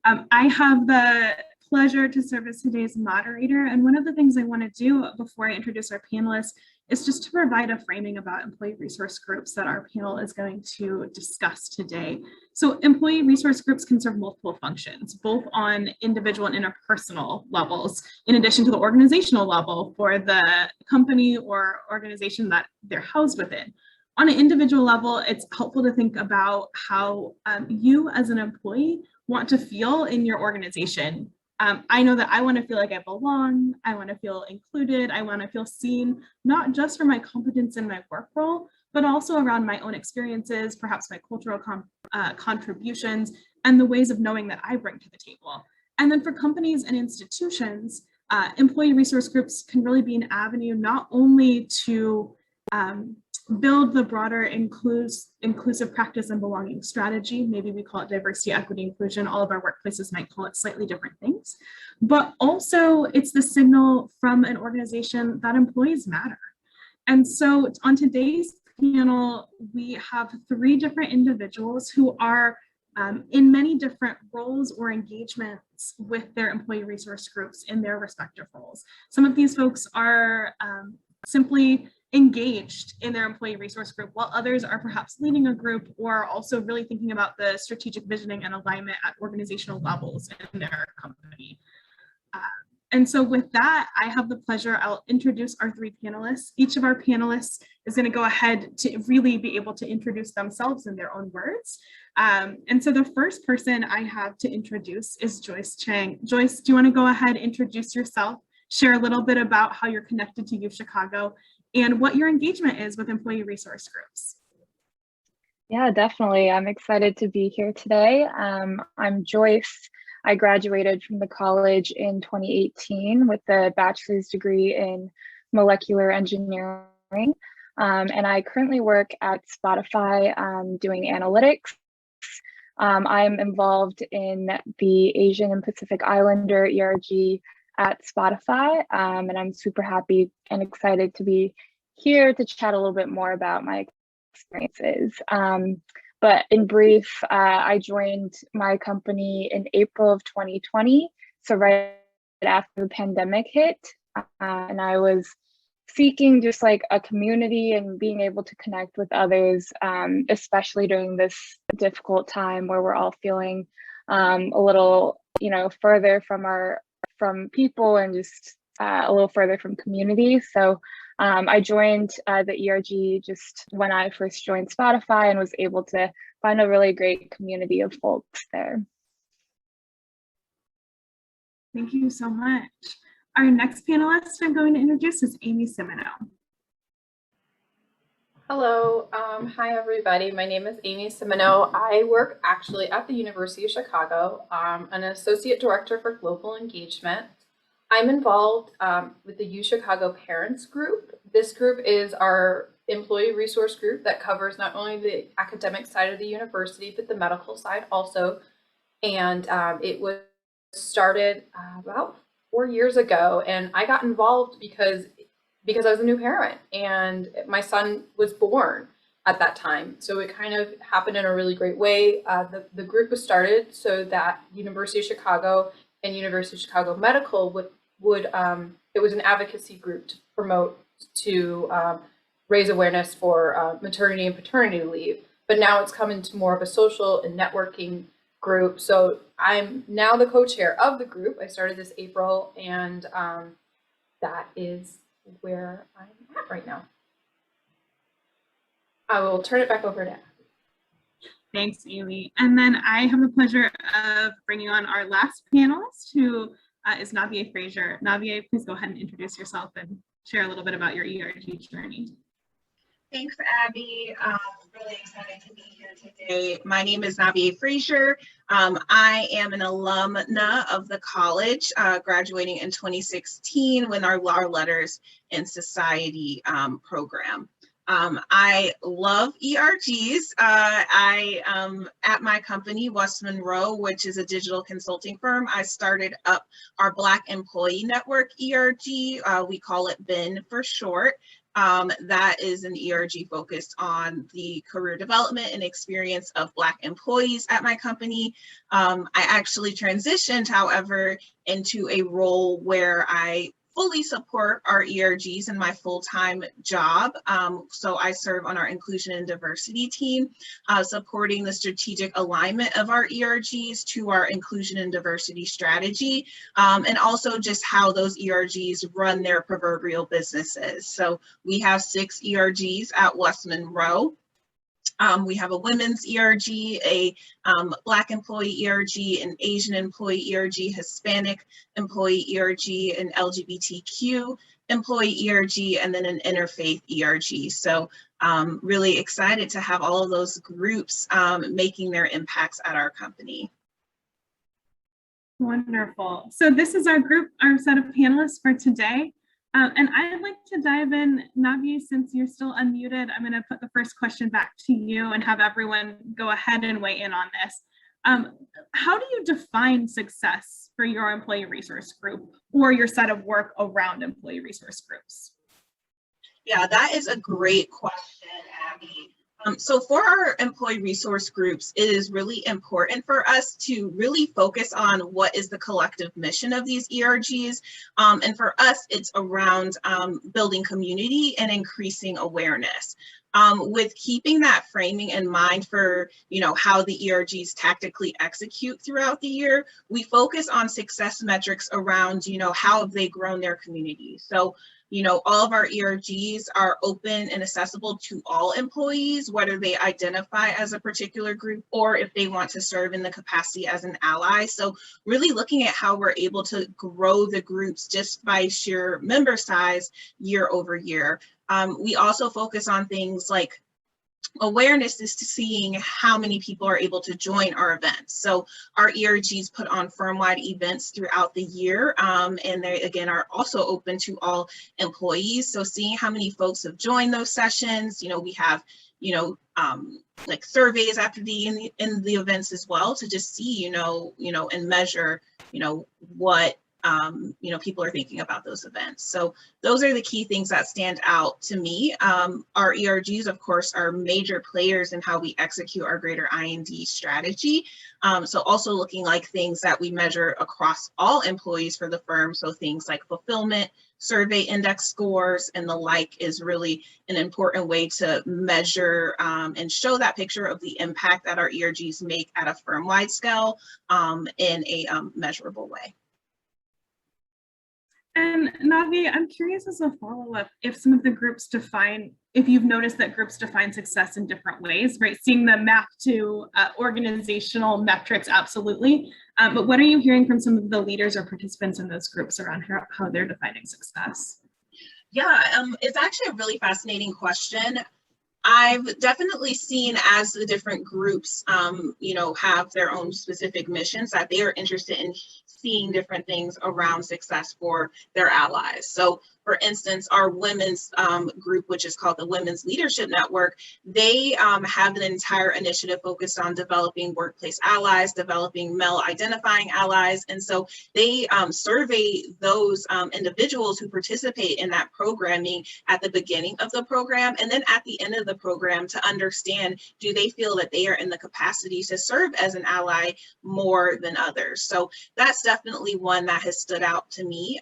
I have the pleasure to serve as today's moderator. And one of the things I want to do before I introduce our panelists is just to provide a framing about employee resource groups that our panel is going to discuss today. So employee resource groups can serve multiple functions, both on individual and interpersonal levels, in addition to the organizational level for the company or organization that they're housed within. On an individual level, it's helpful to think about how you as an employee want to feel in your organization. I know that I want to feel like I belong, I want to feel included, I want to feel seen, not just for my competence in my work role, but also around my own experiences, perhaps my cultural contributions, and the ways of knowing that I bring to the table. And then for companies and institutions, employee resource groups can really be an avenue not only to build the broader inclusive practice and belonging strategy. Maybe we call it diversity, equity, inclusion. All of our workplaces might call it slightly different things. But also it's the signal from an organization that employees matter. And so on today's panel, we have 3 different individuals who are in many different roles or engagements with their employee resource groups in their respective roles. Some of these folks are simply engaged in their employee resource group, while others are perhaps leading a group or also really thinking about the strategic visioning and alignment at organizational levels in their company. And so with that, I have the pleasure, I'll introduce our 3 panelists. Each of our panelists is going to go ahead to really be able to introduce themselves in their own words. And so the first person I have to introduce is Joyce Chang. Joyce, do you want to go ahead, introduce yourself, share a little bit about how you're connected to UChicago and what your engagement is with employee resource groups? Yeah, definitely. I'm excited to be here today. I'm Joyce. I graduated from the college in 2018 with a bachelor's degree in molecular engineering. And I currently work at Spotify doing analytics. I'm involved in the Asian and Pacific Islander ERG at Spotify, and I'm super happy and excited to be here to chat a little bit more about my experiences. But in brief, I joined my company in April of 2020, so right after the pandemic hit, and I was seeking just like a community and being able to connect with others, especially during this difficult time where we're all feeling a little, further from people and just a little further from community. So I joined the ERG just when I first joined Spotify and was able to find a really great community of folks there. Thank you so much. Our next panelist I'm going to introduce is Amy Simoneau. Hello, hi everybody. My name is Amy Simoneau. I work actually at the University of Chicago. I'm an associate director for global engagement. I'm involved with the UChicago Parents Group. This group is our employee resource group that covers not only the academic side of the university, but the medical side also. And it was started about 4 years ago, and I got involved because I was a new parent and my son was born at that time. So it kind of happened in a really great way. The group was started so that University of Chicago and University of Chicago Medical it was an advocacy group to promote, to raise awareness for maternity and paternity leave. But now it's come into more of a social and networking group. So I'm now the co-chair of the group. I started this April, and that is where I'm at right now. I will turn it back over to Abby. Thanks, Amy. And then I have the pleasure of bringing on our last panelist, who is Navea Frazier. Navea, please go ahead and introduce yourself and share a little bit about your ERG journey. Thanks, Abby. Really excited to be here today. My name is Navea Frazier. I am an alumna of the college, graduating in 2016 with our Letters in Society program. I love ERGs. At my company, West Monroe, which is a digital consulting firm, I started up our Black Employee Network ERG. We call it BuyIn for short. That is an ERG focused on the career development and experience of Black employees at my company. I actually transitioned, however, into a role where I fully support our ERGs in my full-time job. So I serve on our inclusion and diversity team, supporting the strategic alignment of our ERGs to our inclusion and diversity strategy, and also just how those ERGs run their proverbial businesses. So we have 6 ERGs at West Monroe. We have a women's ERG, a Black employee ERG, an Asian employee ERG, Hispanic employee ERG, an LGBTQ employee ERG, and then an interfaith ERG. So really excited to have all of those groups making their impacts at our company. Wonderful. So this is our group, our set of panelists for today. And I'd like to dive in, Navi, since you're still unmuted, I'm going to put the first question back to you and have everyone go ahead and weigh in on this. How do you define success for your employee resource group or your set of work around employee resource groups? Yeah, that is a great question, Abby. So for our employee resource groups, it is really important for us to really focus on what is the collective mission of these ERGs. And for us, it's around building community and increasing awareness. With keeping that framing in mind for, how the ERGs tactically execute throughout the year, we focus on success metrics around, how have they grown their community. So all of our ERGs are open and accessible to all employees, whether they identify as a particular group or if they want to serve in the capacity as an ally. So really looking at how we're able to grow the groups just by sheer member size year over year. We also focus on things like awareness is to seeing how many people are able to join our events. So our ERGs put on firm-wide events throughout the year, and they again are also open to all employees. So seeing how many folks have joined those sessions, we have like surveys after the in the events as well to just see and measure what people are thinking about those events. So those are the key things that stand out to me. Our ERGs, of course, are major players in how we execute our greater IND strategy. So also looking like things that we measure across all employees for the firm. So things like fulfillment, survey index scores, and the like is really an important way to measure and show that picture of the impact that our ERGs make at a firm-wide scale in a measurable way. And Navi, I'm curious as a follow-up, if some of the groups if you've noticed that groups define success in different ways, right? Seeing the map to organizational metrics, absolutely. But what are you hearing from some of the leaders or participants in those groups around how they're defining success? Yeah, it's actually a really fascinating question. I've definitely seen as the different groups, have their own specific missions that they are interested in seeing different things around success for their allies. So for instance, our women's group, which is called the Women's Leadership Network, they have an entire initiative focused on developing workplace allies, developing male identifying allies. And so they survey those individuals who participate in that programming at the beginning of the program, and then at the end of the program to understand, do they feel that they are in the capacity to serve as an ally more than others? So that's definitely one that has stood out to me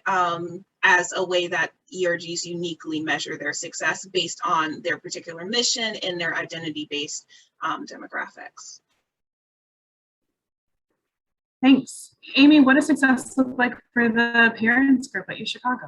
as a way that ERGs uniquely measure their success based on their particular mission and their identity-based demographics. Thanks. Amy, what does success look like for the parents group at UChicago?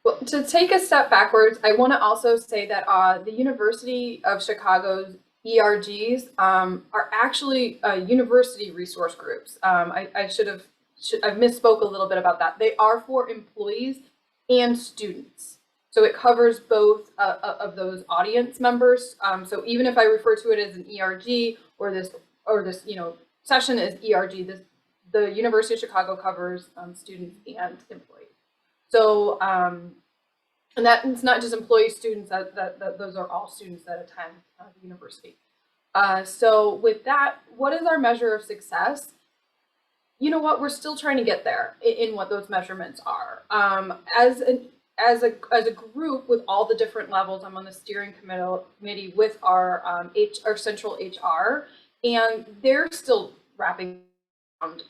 Well, to take a step backwards, I want to also say that the University of Chicago's ERGs are actually university resource groups. I've misspoke a little bit about that. They are for employees and students. So it covers both of those audience members. So even if I refer to it as an ERG or this session as ERG, the University of Chicago covers students and employees. So and that it's not just employees, students, that those are all students that attend the university. So with that, what is our measure of success? you know what, we're still trying to get there in what those measurements are. As a group with all the different levels, I'm on the steering committee with our central HR, and they're still wrapping around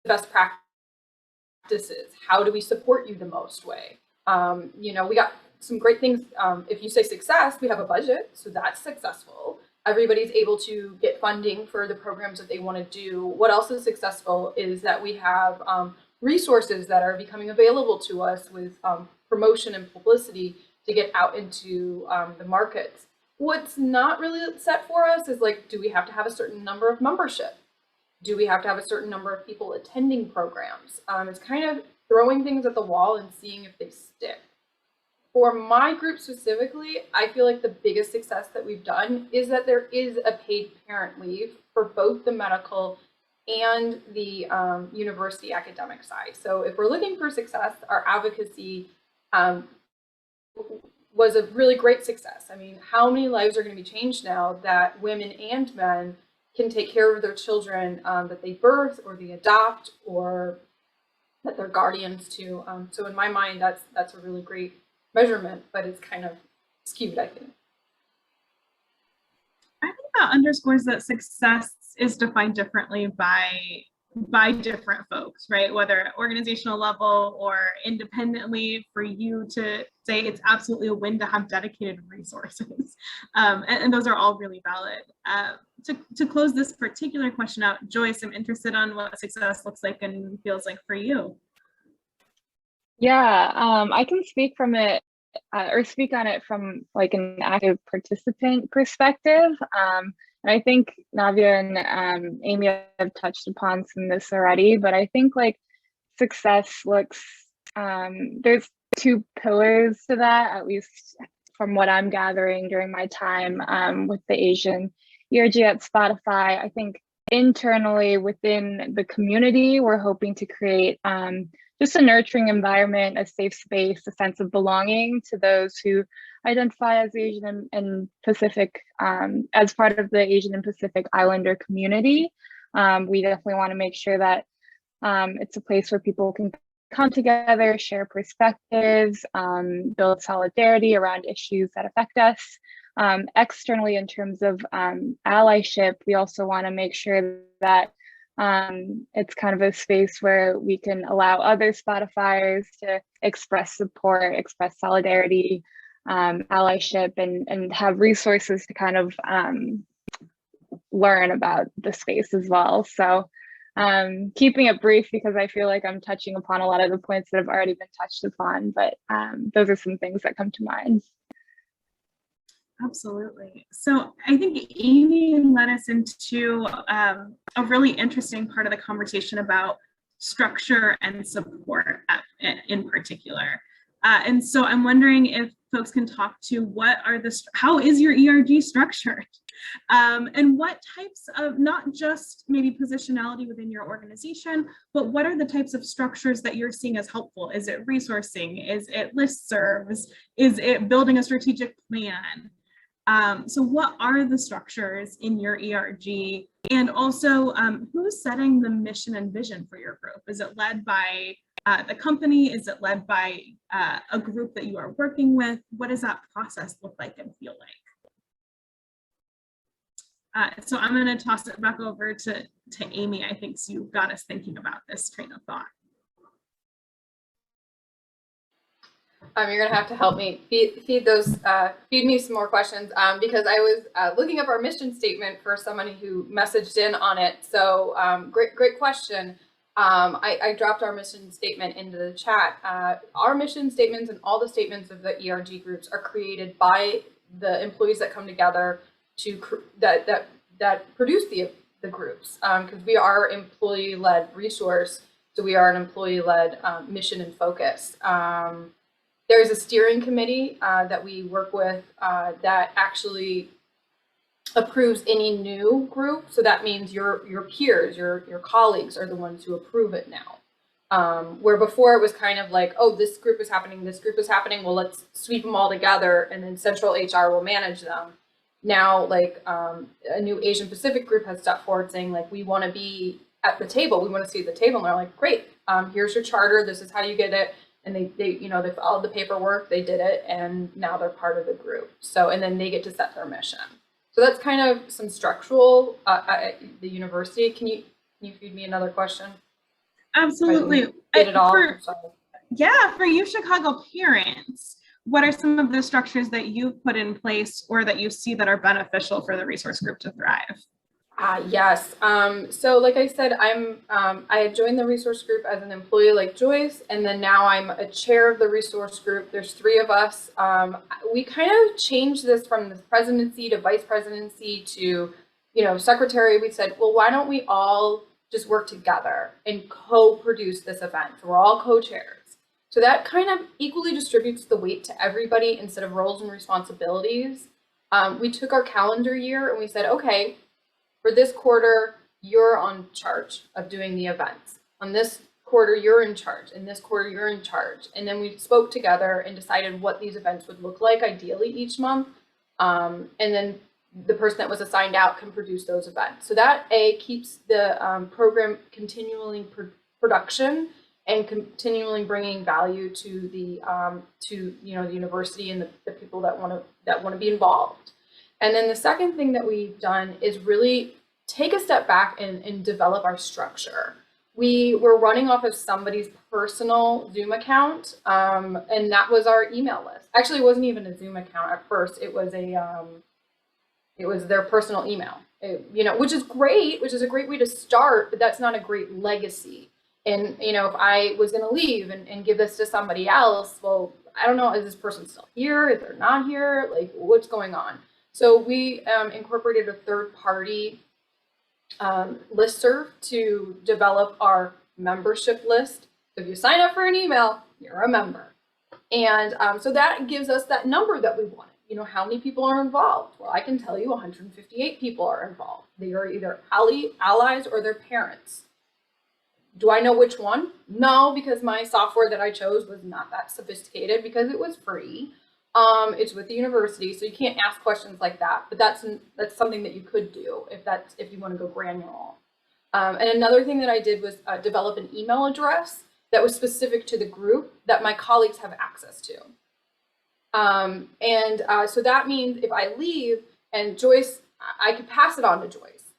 best practices. How do we support you the most way? You know, we got some great things. If you say success, we have a budget, so that's successful. Everybody's able to get funding for the programs that they want to do. What else is successful is that we have resources that are becoming available to us with promotion and publicity to get out into the markets. What's not really set for us is like, do we have to have a certain number of membership? Do we have to have a certain number of people attending programs? It's kind of throwing things at the wall and seeing if they stick. For my group specifically, I feel like the biggest success that we've done is that there is a paid parent leave for both the medical and the university academic side. So if we're looking for success, our advocacy was a really great success. I mean, how many lives are going to be changed now that women and men can take care of their children that they birth or they adopt or that they're guardians to? So in my mind, that's a really great measurement, but it's kind of skewed, I think. I think that underscores that success is defined differently by different folks, right? Whether at organizational level or independently, for you to say it's absolutely a win to have dedicated resources. And those are all really valid. To close this particular question out, Joyce, I'm interested on what success looks like and feels like for you. Yeah, I can speak from it or speak on it from like an active participant perspective. And I think Navea and Amy have touched upon some of this already, but I think like success looks, there's two pillars to that, at least from what I'm gathering during my time with the Asian ERG at Spotify. I think internally within the community, we're hoping to create just a nurturing environment, a safe space, a sense of belonging to those who identify as Asian and Pacific, as part of the Asian and Pacific Islander community. We definitely want to make sure that it's a place where people can come together, share perspectives, build solidarity around issues that affect us. Externally, in terms of allyship, we also want to make sure that it's kind of a space where we can allow other Spotifyers to express support, express solidarity, allyship, and have resources to kind of learn about the space as well. So keeping it brief because I feel like I'm touching upon a lot of the points that have already been touched upon, but those are some things that come to mind. Absolutely. So I think Amy led us into a really interesting part of the conversation about structure and support in particular. And so I'm wondering if folks can talk to how is your ERG structured? And what types of, not just maybe positionality within your organization, but what are the types of structures that you're seeing as helpful? Is it resourcing? Is it listservs? Is it building a strategic plan? So what are the structures in your ERG? And also, who's setting the mission and vision for your group? Is it led by the company? Is it led by a group that you are working with? What does that process look like and feel like? So I'm going to toss it back over to Amy. I think you got us thinking about this train of thought. You're gonna have to help me feed me some more questions because I was looking up our mission statement for somebody who messaged in on it. So great question. I dropped our mission statement into the chat. Our mission statements and all the statements of the ERG groups are created by the employees that come together to that produce the groups because we are employee-led resource. So we are an employee-led mission and focus. There's a steering committee that we work with that actually approves any new group. So that means your peers, your colleagues are the ones who approve it now. Where before it was kind of like, oh, this group is happening, well, let's sweep them all together and then central HR will manage them. Now, like a new Asian Pacific group has stepped forward saying like, we want to be at the table. We want to see the table. And they're like, great, here's your charter. This is how you get it. And they followed the paperwork, they did it, and now they're part of the group. So, and then they get to set their mission. So that's kind of some structural at the university. Can you feed me another question? Absolutely. Get it all? For you Chicago parents, what are some of the structures that you've put in place or that you see that are beneficial for the resource group to thrive? Yes. So like I said, I had joined the resource group as an employee like Joyce, and then now I'm a chair of the resource group. There's 3 of us. We kind of changed this from the presidency to vice presidency to, secretary. We said, well, why don't we all just work together and co-produce this event? So we're all co-chairs. So that kind of equally distributes the weight to everybody instead of roles and responsibilities. We took our calendar year and we said, okay, for this quarter, you're on charge of doing the events. On this quarter, you're in charge. In this quarter, you're in charge. And then we spoke together and decided what these events would look like ideally each month. And then the person that was assigned out can produce those events. So that keeps the program continually production and continually bringing value to the the university and the people that want to be involved. And then the second thing that we've done is really take a step back and develop our structure. We were running off of somebody's personal Zoom account, and that was our email list. Actually, it wasn't even a Zoom account at first. It was their personal email. Which is great, which is a great way to start, but that's not a great legacy. And if I was going to leave and give this to somebody else, well, I don't know, is this person still here? Is they not here? Like, what's going on? So we incorporated a third-party listserv to develop our membership list. So if you sign up for an email, you're a member. And so that gives us that number that we wanted. How many people are involved? Well, I can tell you 158 people are involved. They are either allies or their parents. Do I know which one? No, because my software that I chose was not that sophisticated because it was free. It's with the university, so you can't ask questions like that, but that's something that you could do if you want to go granular. And another thing that I did was develop an email address that was specific to the group that my colleagues have access to. So that means if I leave and Joyce, I could pass it on to Joyce.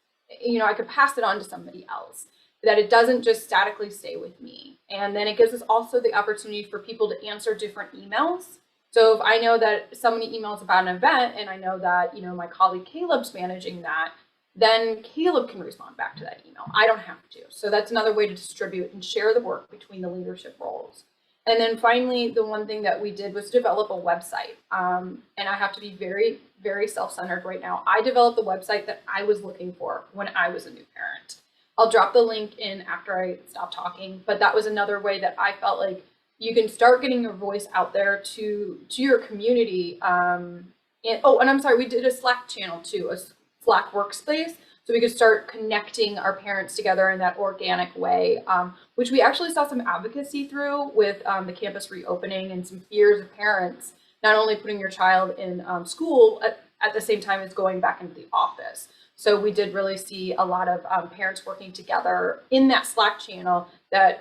I could pass it on to somebody else, that it doesn't just statically stay with me. And then it gives us also the opportunity for people to answer different emails. So if I know that somebody emails about an event and I know that, my colleague Caleb's managing that, then Caleb can respond back to that email. I don't have to. So that's another way to distribute and share the work between the leadership roles. And then finally, the one thing that we did was develop a website. And I have to be very, very self-centered right now. I developed the website that I was looking for when I was a new parent. I'll drop the link in after I stop talking, but that was another way that I felt like you can start getting your voice out there to your community. And I'm sorry, we did a Slack channel too, a Slack workspace, so we could start connecting our parents together in that organic way, which we actually saw some advocacy through with the campus reopening and some fears of parents, not only putting your child in school at the same time as going back into the office. So we did really see a lot of parents working together in that Slack channel that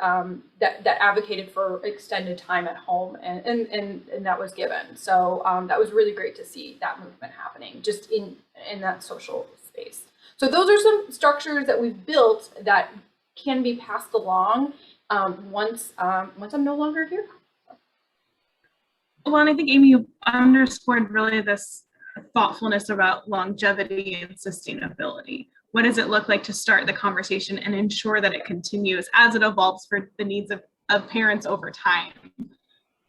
advocated for extended time at home, and that was given. So that was really great to see that movement happening just in that social space. So those are some structures that we've built that can be passed along once I'm no longer here. Well, and I think, Amy, you underscored really this thoughtfulness about longevity and sustainability. What does it look like to start the conversation and ensure that it continues as it evolves for the needs of parents over time?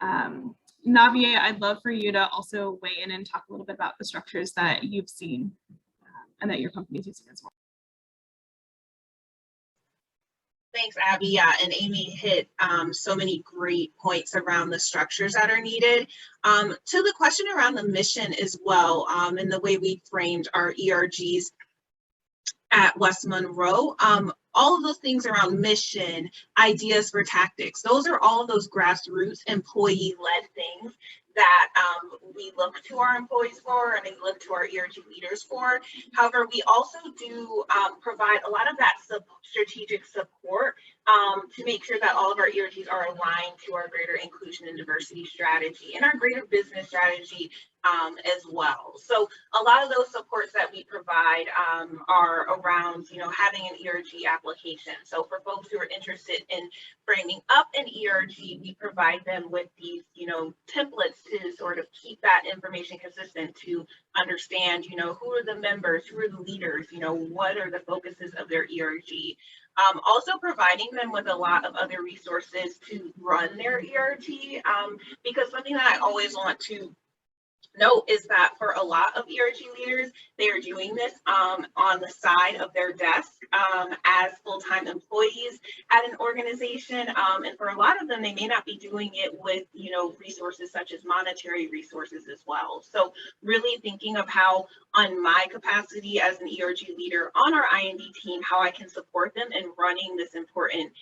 Navea, I'd love for you to also weigh in and talk a little bit about the structures that you've seen and that your company's using as well. Thanks, Abby. Yeah, and Amy hit so many great points around the structures that are needed. To the question around the mission as well, and the way we framed our ERGs, at West Monroe. All of those things around mission, ideas for tactics, those are all of those grassroots employee-led things that we look to our employees for and we look to our ERG leaders for. However, we also do provide a lot of that strategic support to make sure that all of our ERGs are aligned to our greater inclusion and diversity strategy and our greater business strategy as well. So a lot of those supports that we provide are around, having an ERG application. So for folks who are interested in framing up an ERG, we provide them with these, templates to sort of keep that information consistent, to understand, who are the members, who are the leaders, what are the focuses of their ERG. Also providing them with a lot of other resources to run their ERG, because something that I always want to note is that for a lot of ERG leaders, they are doing this on the side of their desk as full-time employees at an organization. And for a lot of them, they may not be doing it with, resources such as monetary resources as well. So really thinking of how, on my capacity as an ERG leader on our IND team, how I can support them in running this important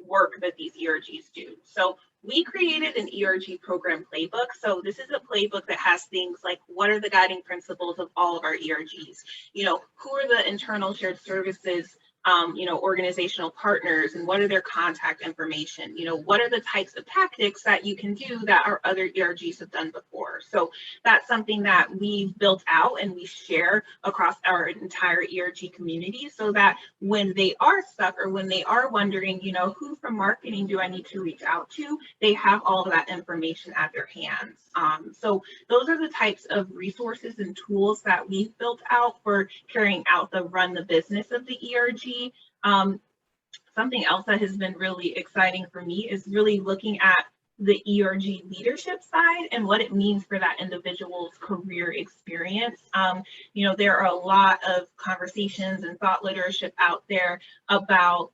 work that these ERGs do. So we created an ERG program playbook. So this is a playbook that has things like, what are the guiding principles of all of our ERGs? Who are the internal shared services, organizational partners, and what are their contact information? What are the types of tactics that you can do that our other ERGs have done before? So that's something that we've built out and we share across our entire ERG community, so that when they are stuck or when they are wondering, who from marketing do I need to reach out to, they have all of that information at their hands. So those are the types of resources and tools that we've built out for carrying out the run the business of the ERG. Something else that has been really exciting for me is really looking at the ERG leadership side and what it means for that individual's career experience. There are a lot of conversations and thought leadership out there about,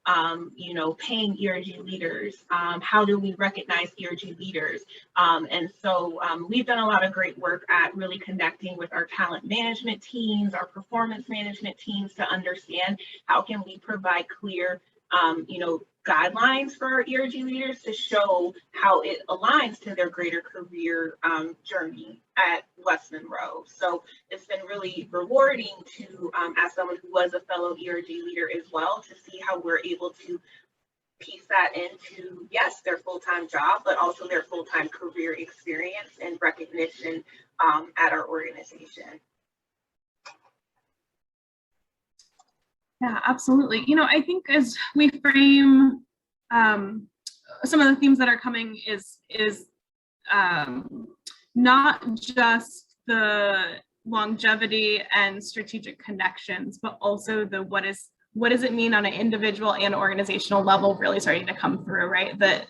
paying ERG leaders. How do we recognize ERG leaders? And so we've done a lot of great work at really connecting with our talent management teams, our performance management teams, to understand how can we provide clear guidelines for our ERG leaders to show how it aligns to their greater career journey at West Monroe. So it's been really rewarding to, as someone who was a fellow ERG leader as well, to see how we're able to piece that into, yes, their full-time job, but also their full-time career experience and recognition at our organization. Yeah, absolutely. I think as we frame some of the themes that are coming is not just the longevity and strategic connections, but also the what does it mean on an individual and organizational level really starting to come through, right? That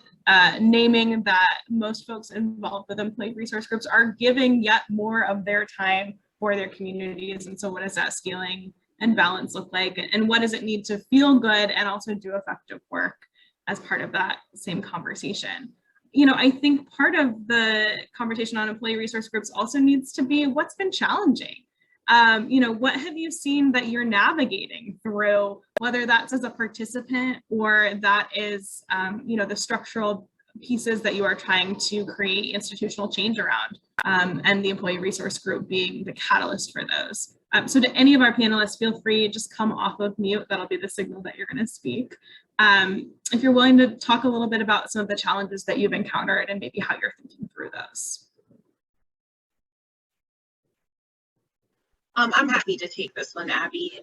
naming that most folks involved with employee resource groups are giving yet more of their time for their communities. And so what does that scaling and balance look like? And what does it need to feel good and also do effective work as part of that same conversation? I think part of the conversation on employee resource groups also needs to be what's been challenging. What have you seen that you're navigating through, whether that's as a participant or that is, the structural pieces that you are trying to create institutional change around, and the employee resource group being the catalyst for those. So to any of our panelists, feel free, just come off of mute. That'll be the signal that you're going to speak. If you're willing to talk a little bit about some of the challenges that you've encountered and maybe how you're thinking through those. I'm happy to take this one, Abby.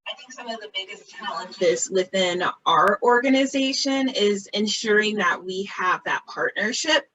I think some of the biggest challenges within our organization is ensuring that we have that partnership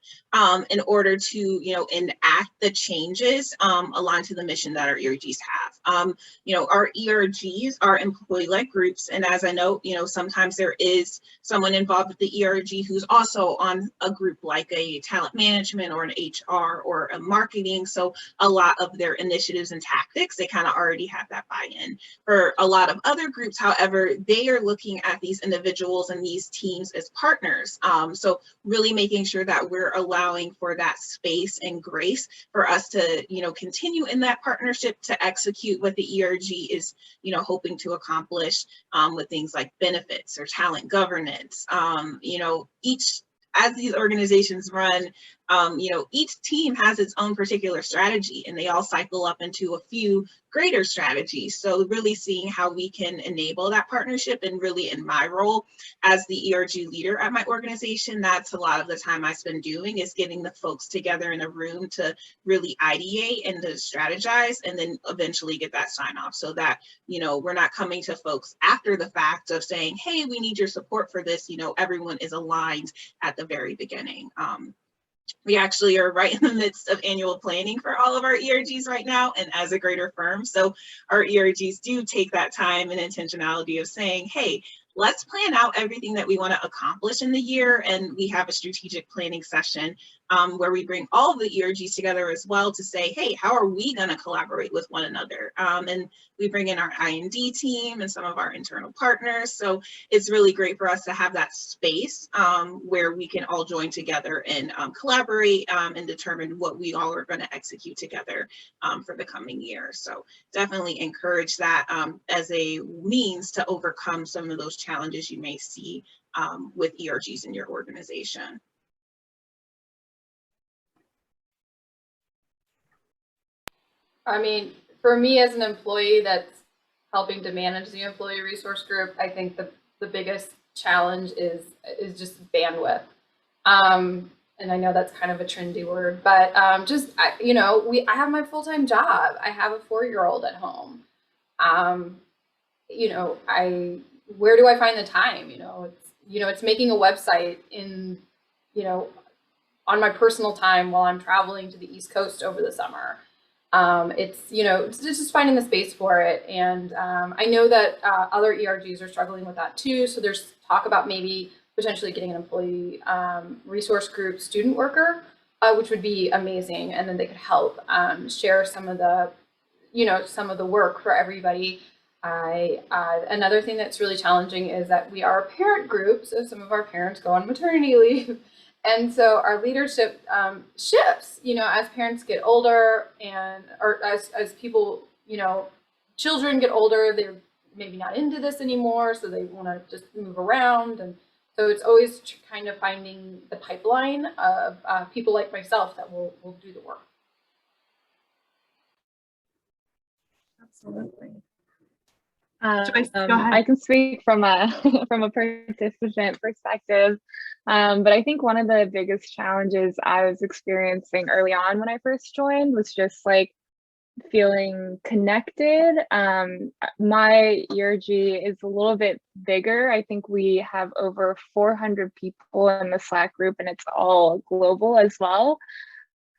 in order to, enact the changes aligned to the mission that our ERGs have. Our ERGs are employee-led groups, and as I know, sometimes there is someone involved with the ERG who's also on a group like a talent management or an HR or a marketing. So a lot of their initiatives and tactics, they kind of already have that buy-in. For a lot of other groups, however, they are looking at these individuals and these teams as partners. So really making sure that we're allowing allowing for that space and grace for us to, continue in that partnership to execute what the ERG is, hoping to accomplish with things like benefits or talent governance. As these organizations run, each team has its own particular strategy, and they all cycle up into a few greater strategies. So really seeing how we can enable that partnership, and really in my role as the ERG leader at my organization, that's a lot of the time I spend doing, is getting the folks together in a room to really ideate and to strategize, and then eventually get that sign off, so that, we're not coming to folks after the fact of saying, hey, we need your support for this. Everyone is aligned at the very beginning. We actually are right in the midst of annual planning for all of our ERGs right now, and as a greater firm. So our ERGs do take that time and intentionality of saying, hey, let's plan out everything that we want to accomplish in the year. And we have a strategic planning session where we bring all of the ERGs together as well to say, hey, how are we going to collaborate with one another? And we bring in our I&D team and some of our internal partners. So it's really great for us to have that space where we can all join together and collaborate and determine what we all are going to execute together for the coming year. So definitely encourage that as a means to overcome some of those challenges you may see with ERGs in your organization. I mean, for me as an employee that's helping to manage the employee resource group, I think the biggest challenge is just bandwidth. And I know that's kind of a trendy word, but I have my full-time job. I have a 4-year-old at home. Where do I find the time? It's making a website on my personal time while I'm traveling to the East Coast over the summer. It's just finding the space for it. And I know that other ERGs are struggling with that too. So there's talk about maybe potentially getting an employee resource group student worker, which would be amazing. And then they could help share some of the work for everybody. Another thing that's really challenging is that we are a parent group. So some of our parents go on maternity leave. And so our leadership shifts, as parents get older or as people, children get older, they're maybe not into this anymore. So they want to just move around. And so it's always kind of finding the pipeline of people like myself that will do the work. Absolutely. Joyce, go ahead. I can speak from a participant perspective, but I think one of the biggest challenges I was experiencing early on when I first joined was just like feeling connected. My ERG is a little bit bigger. I think we have over 400 people in the Slack group, and it's all global as well.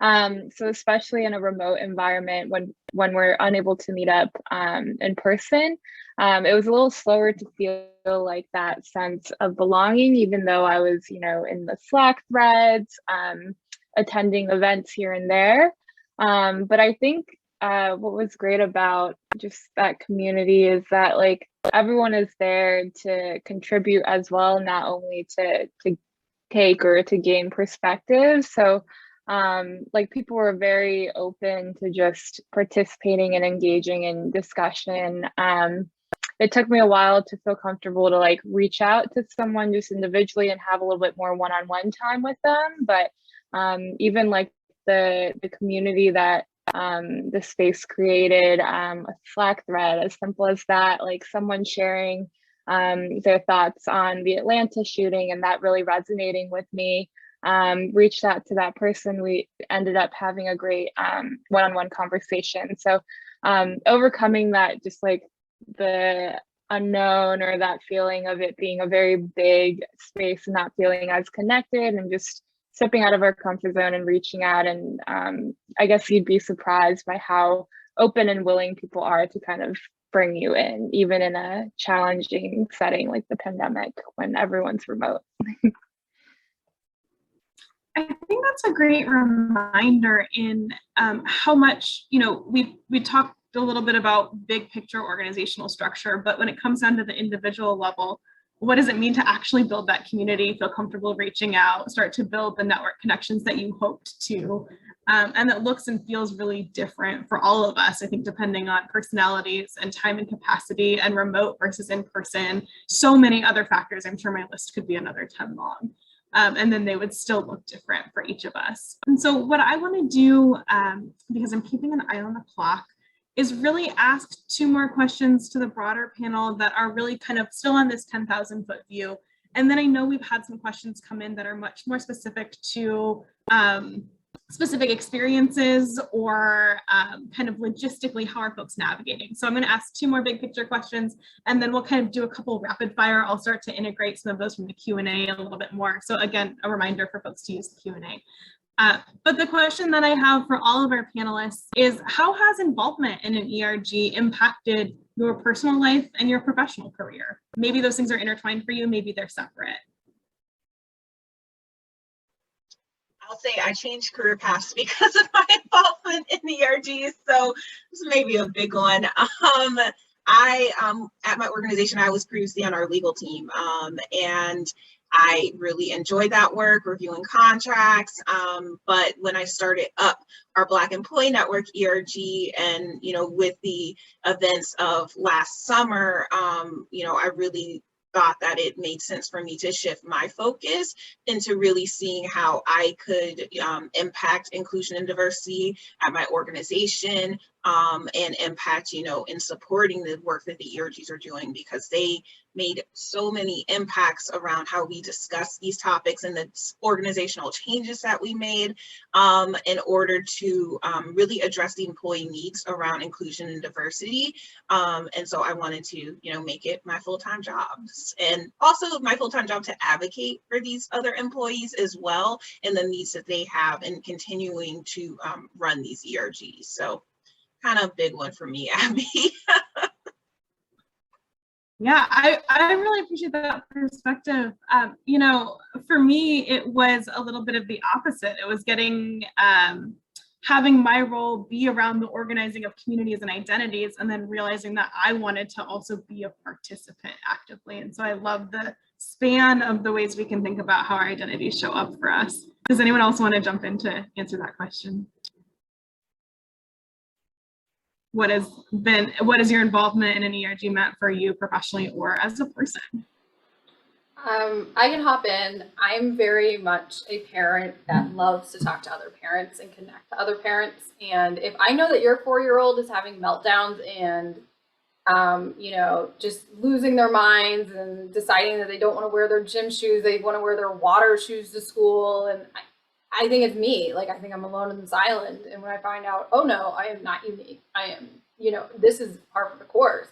So especially in a remote environment when we're unable to meet up in person, it was a little slower to feel like that sense of belonging, even though I was, in the Slack threads, attending events here and there. But I think what was great about just that community is that like everyone is there to contribute as well, not only to take or to gain perspective. So people were very open to just participating and engaging in discussion. It took me a while to feel comfortable to like reach out to someone just individually and have a little bit more one-on-one time with them. But even like the community that the space created, a Slack thread, as simple as that, like someone sharing their thoughts on the Atlanta shooting and that really resonating with me. Reached out to that person. We ended up having a great one-on-one conversation. So overcoming that, just like the unknown or that feeling of it being a very big space and not feeling as connected, and just stepping out of our comfort zone and reaching out. And I guess you'd be surprised by how open and willing people are to kind of bring you in, even in a challenging setting like the pandemic when everyone's remote. I think that's a great reminder in how much, we talked a little bit about big picture organizational structure, but when it comes down to the individual level, what does it mean to actually build that community, feel comfortable reaching out, start to build the network connections that you hoped to. And that looks and feels really different for all of us, I think, depending on personalities and time and capacity and remote versus in person. So many other factors. I'm sure my list could be another 10 long. And then they would still look different for each of us. And so what I want to do, because I'm keeping an eye on the clock, is really ask 2 more questions to the broader panel that are really kind of still on this 10,000 foot view. And then I know we've had some questions come in that are much more specific to specific experiences or kind of logistically how are folks navigating. So I'm going to ask 2 more big picture questions, and then we'll kind of do a couple rapid fire. I'll start to integrate some of those from the Q&A a little bit more. So again, a reminder for folks to use the Q&A. But the question that I have for all of our panelists is, how has involvement in an ERG impacted your personal life and your professional career? Maybe those things are intertwined for you, maybe they're separate. I'll say I changed career paths because of my involvement in the ERG, so this may be a big one. At my organization, I was previously on our legal team, and I really enjoyed that work, reviewing contracts. But when I started up our Black Employee Network ERG, and with the events of last summer, I really thought that it made sense for me to shift my focus into really seeing how I could impact inclusion and diversity at my organization, and impact, in supporting the work that the ERGs are doing, because they made so many impacts around how we discuss these topics and the organizational changes that we made in order to really address the employee needs around inclusion and diversity. And so I wanted to, make it my full-time job, and also my full-time job to advocate for these other employees as well, and the needs that they have, and continuing to run these ERGs. So kind of big one for me, Abby. Yeah, I really appreciate that perspective. For me, it was a little bit of the opposite. It was getting, having my role be around the organizing of communities and identities, and then realizing that I wanted to also be a participant actively. And so I love the span of the ways we can think about how our identities show up for us. Does anyone else want to jump in to answer that question? What has your involvement in an ERG meant for you professionally or as a person? I can hop in. I'm very much a parent that loves to talk to other parents and connect to other parents. And if I know that your 4-year-old is having meltdowns and, just losing their minds and deciding that they don't want to wear their gym shoes, they want to wear their water shoes to school, and I think it's me. Like, I think I'm alone in this island. And when I find out, oh no, I am not unique. I am, this is part of the course.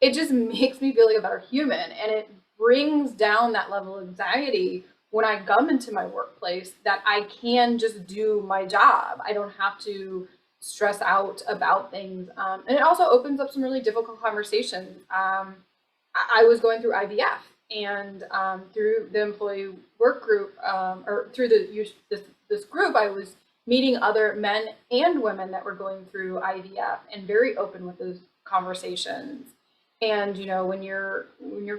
It just makes me feel like a better human. And it brings down that level of anxiety when I come into my workplace, that I can just do my job. I don't have to stress out about things. And it also opens up some really difficult conversations. I was going through IVF, and through the employee work group, or through this group, I was meeting other men and women that were going through IVF, and very open with those conversations. And when you're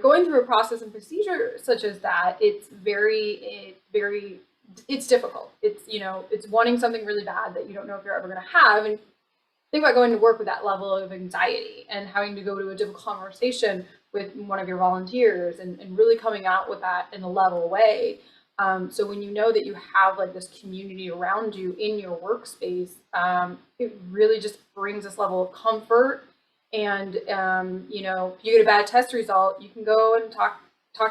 going through a process and procedure such as that, it's it's difficult. It's wanting something really bad that you don't know if you're ever going to have, and think about going to work with that level of anxiety and having to go to a difficult conversation with one of your volunteers, and really coming out with that in a level way. So when you know that you have like this community around you in your workspace, it really just brings this level of comfort. And if you get a bad test result, you can go and talk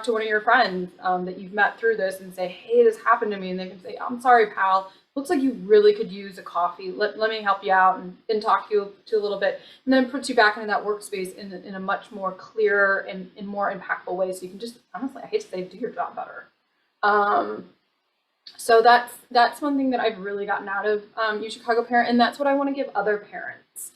to one of your friends that you've met through this and say, hey, this happened to me. And they can say, I'm sorry, pal. Looks like you really could use a coffee. Let me help you out and talk you to a little bit, and then puts you back into that workspace in a much more clear and more impactful way. So you can just, honestly, I hate to say, do your job better. So that's one thing that I've really gotten out of U Chicago Parent, and that's what I want to give other parents.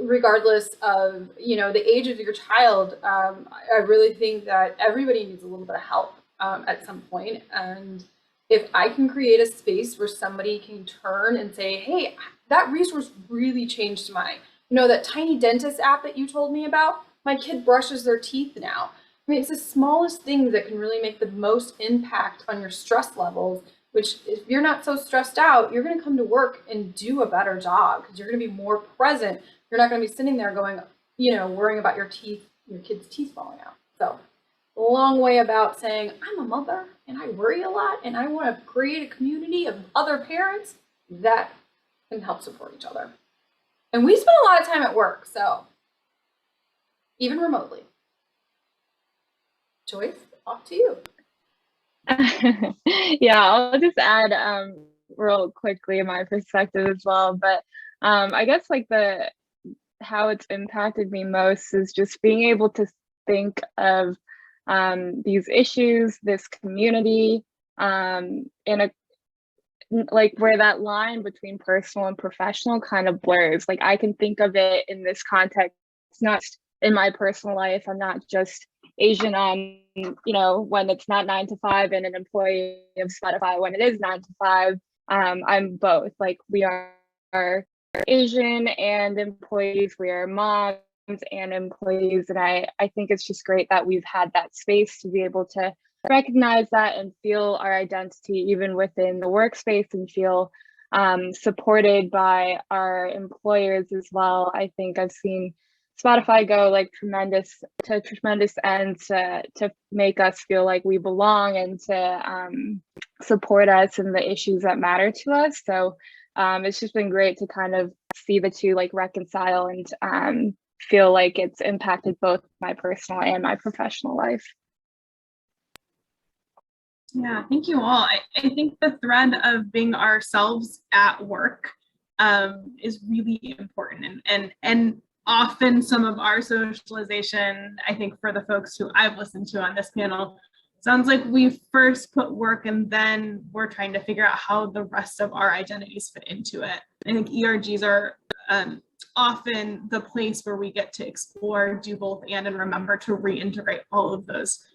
Regardless of the age of your child, I really think that everybody needs a little bit of help at some point. And if I can create a space where somebody can turn and say, hey, that resource really changed that tiny dentist app that you told me about, my kid brushes their teeth now. I mean, it's the smallest things that can really make the most impact on your stress levels, which if you're not so stressed out, you're going to come to work and do a better job because you're going to be more present. You're not going to be sitting there going, worrying about your kids' teeth falling out. So a long way about saying, I'm a mother and I worry a lot and I want to create a community of other parents that can help support each other. And we spend a lot of time at work, so even remotely. Joyce, off to you. Yeah, I'll just add real quickly my perspective as well. But I guess like how it's impacted me most is just being able to think of these issues, this community, in a like where that line between personal and professional kind of blurs. Like I can think of it in this context, not in my personal life. I'm not just Asian on, when it's not 9 to 5 and an employee of Spotify when it is 9 to 5. I'm both. Like we are Asian and employees, we are moms and employees. And I think it's just great that we've had that space to be able to recognize that and feel our identity even within the workspace and feel supported by our employers as well. I think I've seen Spotify go like tremendous ends to make us feel like we belong and to support us in the issues that matter to us. So it's just been great to kind of see the two like reconcile and feel like it's impacted both my personal and my professional life. Yeah, thank you all. I think the thread of being ourselves at work is really important, and often some of our socialization, I think for the folks who I've listened to on this panel, sounds like we first put work and then we're trying to figure out how the rest of our identities fit into it. I think ERGs are often the place where we get to explore, do both and remember to reintegrate all of those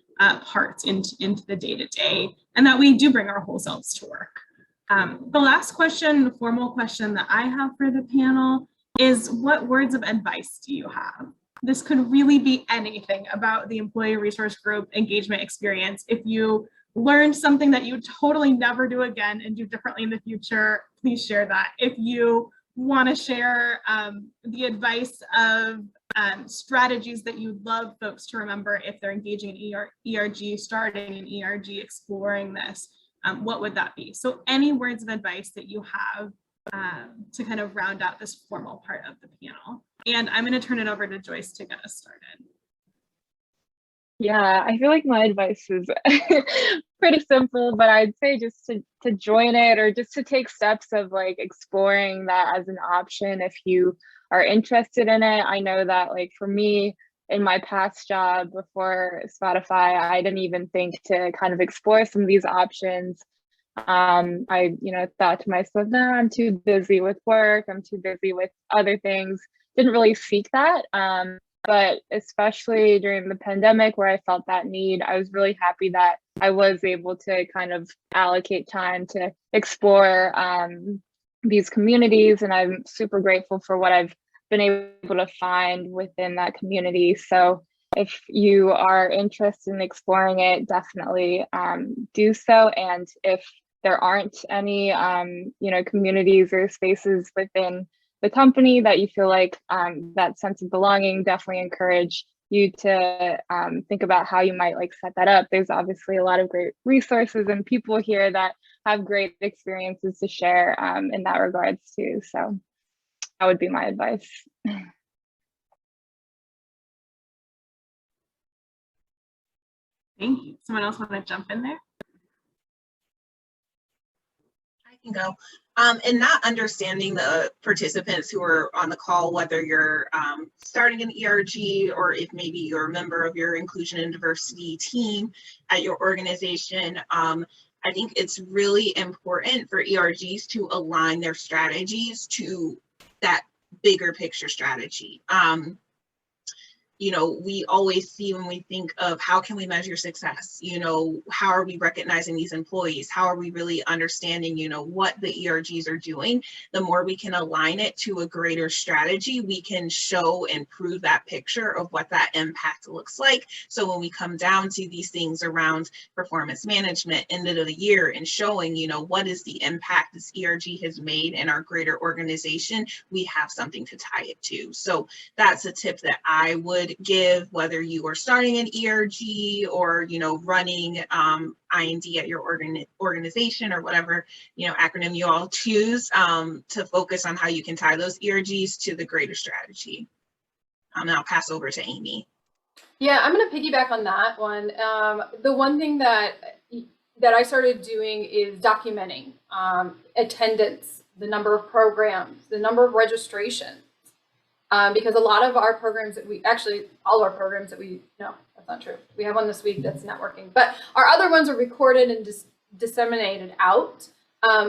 parts into the day-to-day, and that we do bring our whole selves to work. The last question, the formal question that I have for the panel is, what words of advice do you have? This could really be anything about the employee resource group engagement experience. If you learned something that you would totally never do again and do differently in the future, please share that. If you want to share the advice of strategies that you'd love folks to remember if they're engaging in ERG, starting an ERG, exploring this, what would that be? So any words of advice that you have to kind of round out this formal part of the panel. And I'm going to turn it over to Joyce to get us started. Yeah, I feel like my advice is pretty simple, but I'd say just to join it, or just to take steps of like exploring that as an option if you are interested in it. I know that like for me in my past job before Spotify, I didn't even think to kind of explore some of these options. I thought to myself, no, I'm too busy with work, I'm too busy with other things. Didn't really seek that. But especially during the pandemic where I felt that need, I was really happy that I was able to kind of allocate time to explore these communities. And I'm super grateful for what I've been able to find within that community. So if you are interested in exploring it, definitely do so. And if there aren't any, communities or spaces within the company that you feel like that sense of belonging, definitely encourage you to think about how you might like set that up. There's obviously a lot of great resources and people here that have great experiences to share in that regards too. So that would be my advice. Thank you. Someone else want to jump in there? I can go. And not understanding the participants who are on the call, whether you're starting an ERG or if maybe you're a member of your inclusion and diversity team at your organization, I think it's really important for ERGs to align their strategies to that bigger picture strategy. we always see when we think of how can we measure success, how are we recognizing these employees? How are we really understanding, what the ERGs are doing? The more we can align it to a greater strategy, we can show and prove that picture of what that impact looks like. So when we come down to these things around performance management, end of the year, and showing, what is the impact this ERG has made in our greater organization, we have something to tie it to. So that's a tip that I would give, whether you are starting an ERG or, running IND at your organization or whatever, acronym you all choose, to focus on how you can tie those ERGs to the greater strategy. And I'll pass over to Amy. Yeah, I'm going to piggyback on that one. The one thing that I started doing is documenting attendance, the number of programs, the number of registrations. Because a lot of our programs all of our programs no, that's not true. We have one this week that's networking, but our other ones are recorded and disseminated out.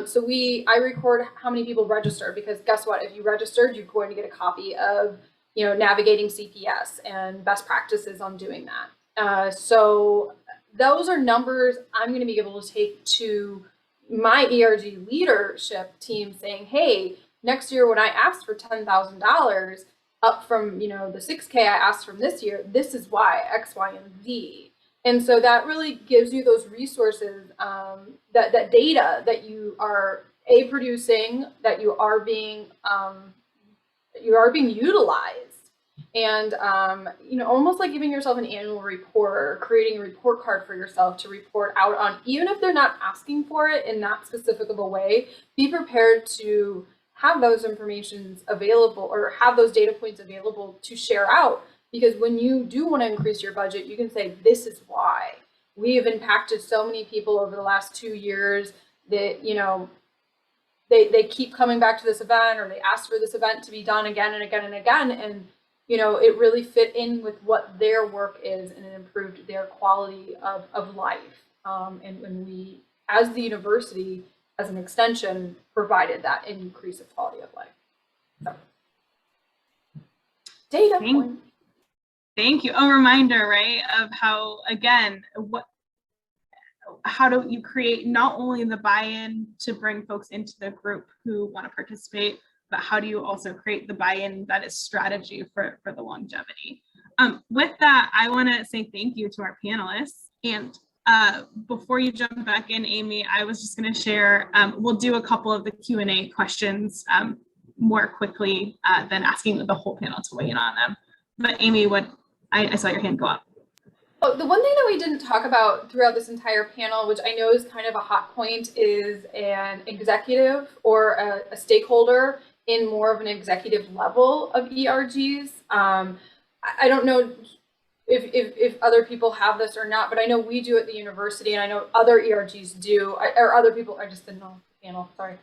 So I record how many people register, because guess what? If you registered, you're going to get a copy of, navigating CPS and best practices on doing that. So those are numbers I'm going to be able to take to my ERG leadership team saying, hey, next year when I asked for $10,000 up from, the $6K I asked from this year, this is why, X, Y, and Z. And so that really gives you those resources, that data that you are producing, that you are being utilized. And, almost like giving yourself an annual report or creating a report card for yourself to report out on, even if they're not asking for it in that specific of a way, be prepared to have those informations available or have those data points available to share out. Because when you do want to increase your budget, you can say, this is why. We have impacted so many people over the last 2 years that, they keep coming back to this event, or they ask for this event to be done again and again and again. And, it really fit in with what their work is, and it improved their quality of life. And when we, as the university, as an extension, provided that increase of quality of life. So, data point. Thank you. A reminder, right, of how, again, how do you create not only the buy-in to bring folks into the group who want to participate, but how do you also create the buy-in that is strategy for the longevity? With that, I want to say thank you to our panelists. And before you jump back in, Amy, I was just going to share, we'll do a couple of the Q&A questions more quickly than asking the whole panel to weigh in on them. But Amy, I saw your hand go up. Oh, the one thing that we didn't talk about throughout this entire panel, which I know is kind of a hot point, is an executive or a stakeholder in more of an executive level of ERGs. I don't know if other people have this or not, but I know we do at the university, and I know other ERGs do, or other people. I just didn't know the panel, sorry.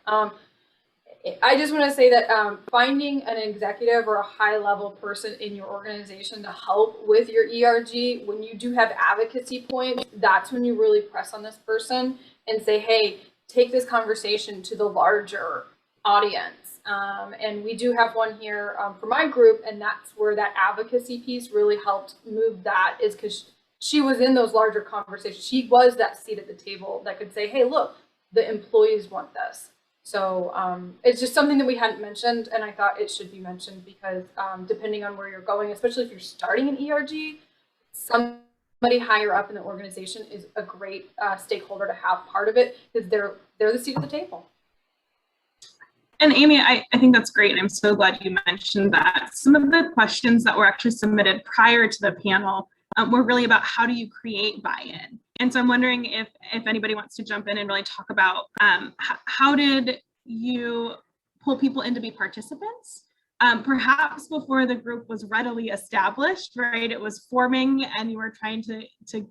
I just want to say that finding an executive or a high-level person in your organization to help with your ERG, when you do have advocacy points, that's when you really press on this person and say, hey, take this conversation to the larger audience. And we do have one here for my group, and that's where that advocacy piece really helped move that, is because she was in those larger conversations. She was that seat at the table that could say, hey, look, the employees want this. So it's just something that we hadn't mentioned, and I thought it should be mentioned because depending on where you're going, especially if you're starting an ERG, somebody higher up in the organization is a great stakeholder to have part of it, because they're the seat at the table. And Amy, I think that's great, and I'm so glad you mentioned that. Some of the questions that were actually submitted prior to the panel were really about how do you create buy-in. And so I'm wondering if anybody wants to jump in and really talk about how did you pull people in to be participants? Perhaps before the group was readily established, right? It was forming and you were trying to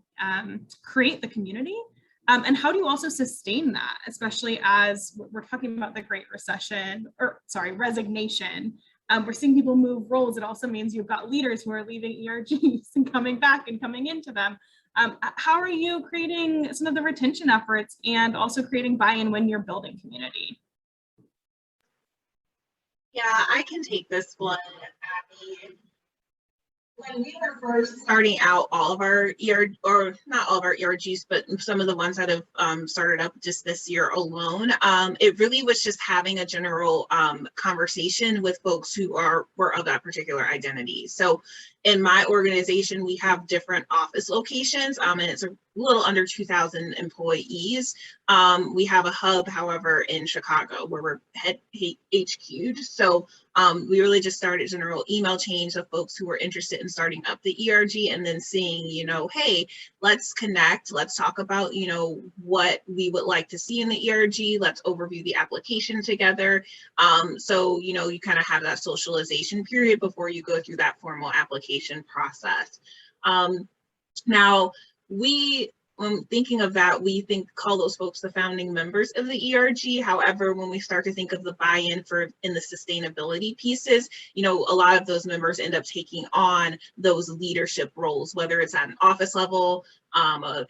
create the community. And how do you also sustain that, especially as we're talking about the Great Recession, resignation. We're seeing people move roles. It also means you've got leaders who are leaving ERGs and coming back and coming into them. How are you creating some of the retention efforts and also creating buy-in when you're building community? Yeah, I can take this one, Abby. when we were first starting out, all of our or not all of our ERGs, but some of the ones that have started up just this year alone, it really was just having a general conversation with folks who were of that particular identity. So in my organization, we have different office locations, and it's a little under 2,000 employees. We have a hub, however, in Chicago where we're HQ'd. So we really just started general email chains of folks who were interested in starting up the ERG, and then seeing, hey, let's connect, let's talk about, what we would like to see in the ERG, let's overview the application together. So, you kind of have that socialization period before you go through that formal application process. Now, when thinking of that, we call those folks the founding members of the ERG. However, when we start to think of the buy-in in the sustainability pieces, a lot of those members end up taking on those leadership roles, whether it's at an office level,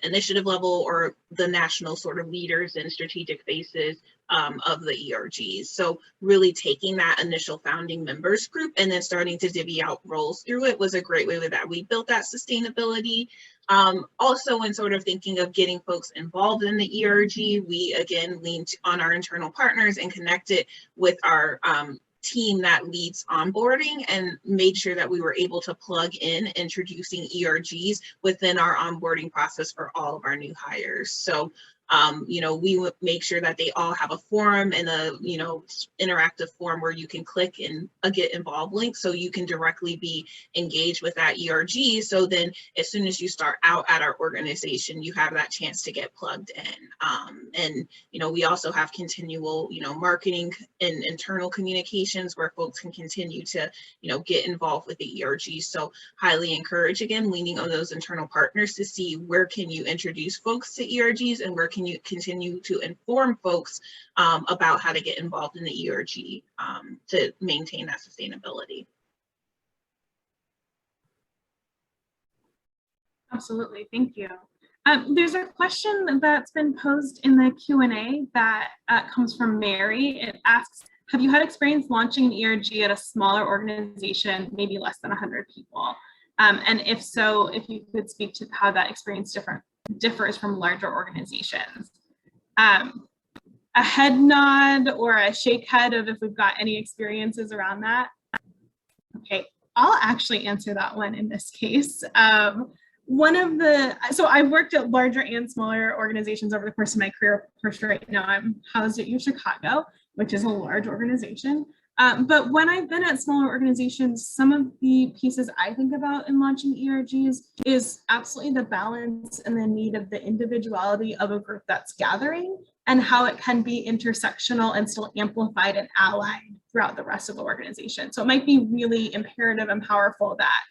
initiative level, or the national sort of leaders and strategic faces of the ERGs. So really taking that initial founding members group and then starting to divvy out roles through it was a great way that we built that sustainability. Also, in sort of thinking of getting folks involved in the ERG, we again leaned on our internal partners and connected with our team that leads onboarding and made sure that we were able to plug in introducing ERGs within our onboarding process for all of our new hires. So we would make sure that they all have a forum and a, interactive form where you can click and a get involved link so you can directly be engaged with that ERG. So then as soon as you start out at our organization, you have that chance to get plugged in. And we also have continual, marketing and internal communications where folks can continue to, get involved with the ERG. So highly encourage, again, leaning on those internal partners to see where can you introduce folks to ERGs and where can you continue to inform folks about how to get involved in the ERG to maintain that sustainability. Absolutely, thank you. There's a question that's been posed in the Q&A that comes from Mary. It asks, have you had experience launching an ERG at a smaller organization, maybe less than 100 people? And if so, if you could speak to how that experience differs from larger organizations. A head nod or a shake head of if we've got any experiences around that. Okay, I'll actually answer that one in this case. So I've worked at larger and smaller organizations over the course of my career. Of course, right now I'm housed at U Chicago, which is a large organization. But when I've been at smaller organizations, some of the pieces I think about in launching ERGs is absolutely the balance and the need of the individuality of a group that's gathering and how it can be intersectional and still amplified and allied throughout the rest of the organization. So it might be really imperative and powerful that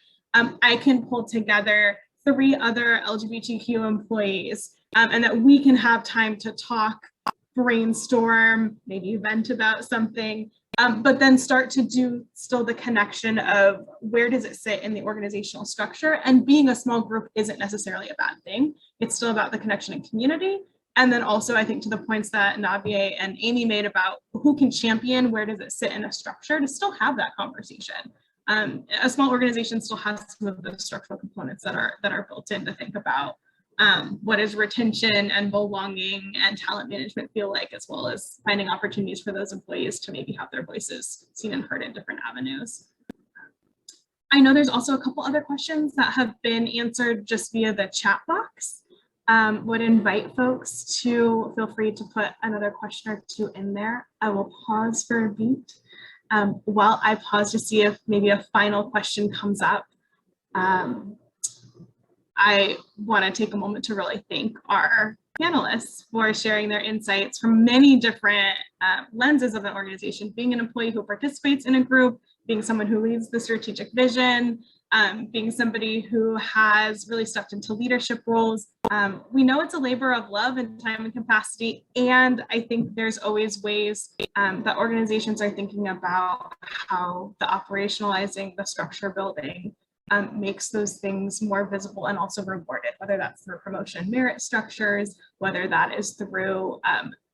I can pull together 3 other LGBTQ employees and that we can have time to talk, brainstorm, maybe vent about something, but then start to do still the connection of where does it sit in the organizational structure. And being a small group isn't necessarily a bad thing. It's still about the connection and community. And then also, I think to the points that Navea and Amy made about who can champion, where does it sit in a structure, to still have that conversation. A small organization still has some of the structural components that are built in to think about what does retention and belonging and talent management feel like, as well as finding opportunities for those employees to maybe have their voices seen and heard in different avenues. I know there's also a couple other questions that have been answered just via the chat box. Would invite folks to feel free to put another question or 2 in there. I will pause for a beat while I pause to see if maybe a final question comes up. I want to take a moment to really thank our panelists for sharing their insights from many different lenses of an organization, being an employee who participates in a group, being someone who leads the strategic vision, being somebody who has really stepped into leadership roles. We know it's a labor of love and time and capacity, and I think there's always ways that organizations are thinking about how the operationalizing, the structure building makes those things more visible and also rewarded, whether that's through promotion merit structures, whether that is through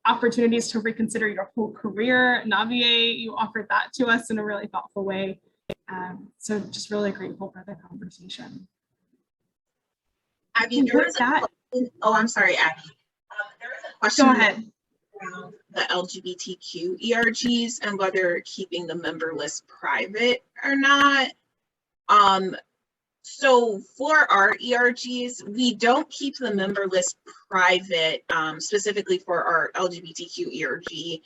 opportunities to reconsider your whole career. Navea, you offered that to us in a really thoughtful way. So just really grateful for the conversation. Abby, there is a question. Oh, I'm sorry, Abby. There is a question. Go ahead. Around the LGBTQ ERGs and whether keeping the member list private or not. So for our ERGs, we don't keep the member list private, specifically for our LGBTQ ERG.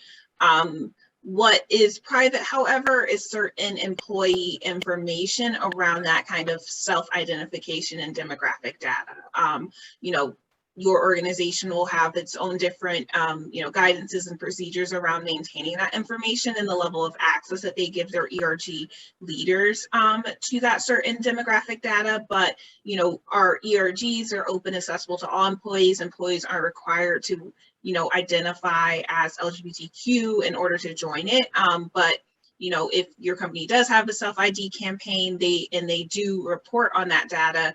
What is private, however, is certain employee information around that kind of self-identification and demographic data. You know, your organization will have its own different, you know, guidances and procedures around maintaining that information and the level of access that they give their ERG leaders to that certain demographic data. But, you know, our ERGs are open, accessible to all employees. Employees aren't required to, you know, identify as LGBTQ in order to join it. But you know, if your company does have a self-ID campaign, they do report on that data.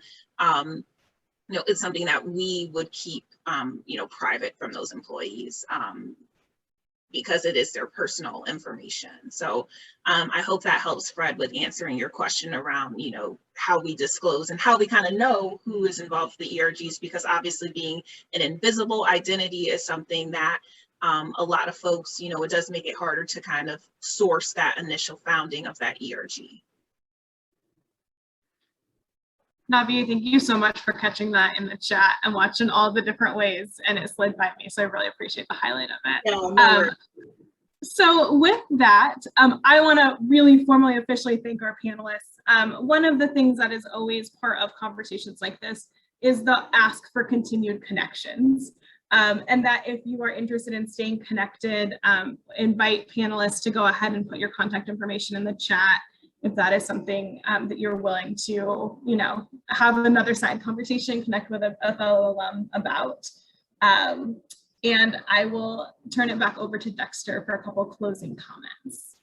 You know, it's something that we would keep, you know, private from those employees because it is their personal information. So I hope that helps Fred with answering your question around, you know, how we disclose and how we kind of know who is involved with the ERGs, because obviously being an invisible identity is something that a lot of folks, you know, it does make it harder to kind of source that initial founding of that ERG. Navi, thank you so much for catching that in the chat and watching all the different ways, and it slid by me, so I really appreciate the highlight of it. No, no so with that, I want to really formally officially thank our panelists. One of the things that is always part of conversations like this is the ask for continued connections. And that if you are interested in staying connected, invite panelists to go ahead and put your contact information in the chat if that is something that you're willing to, you know, have another side conversation, connect with a fellow alum about. And I will turn it back over to Dexter for a couple closing comments.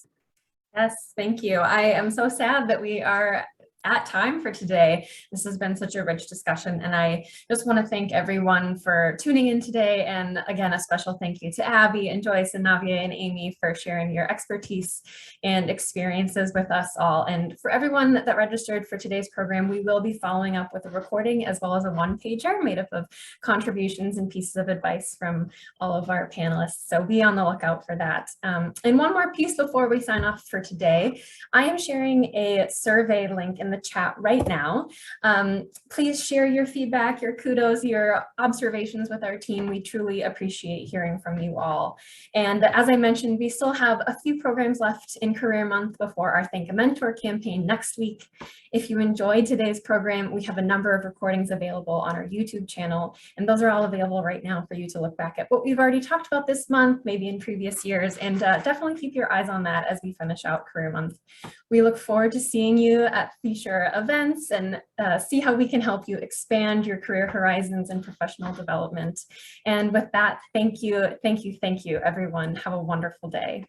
Yes, thank you. I am so sad that we are at time for today. This has been such a rich discussion, and I just want to thank everyone for tuning in today. And again, a special thank you to Abby and Joyce and Navea and Amy for sharing your expertise and experiences with us all. And for everyone that registered for today's program, we will be following up with a recording as well as a one-pager made up of contributions and pieces of advice from all of our panelists. So be on the lookout for that. And one more piece before we sign off for today. I am sharing a survey link in the chat right now. Please share your feedback, your kudos, your observations with our team. We truly appreciate hearing from you all. And as I mentioned, we still have a few programs left in Career Month before our Thank a Mentor campaign next week. If you enjoyed today's program, we have a number of recordings available on our YouTube channel, and those are all available right now for you to look back at what we've already talked about this month, maybe in previous years, and definitely keep your eyes on that as we finish out Career Month. We look forward to seeing you at future events and see how we can help you expand your career horizons and professional development. And with that, thank you, everyone. Have a wonderful day.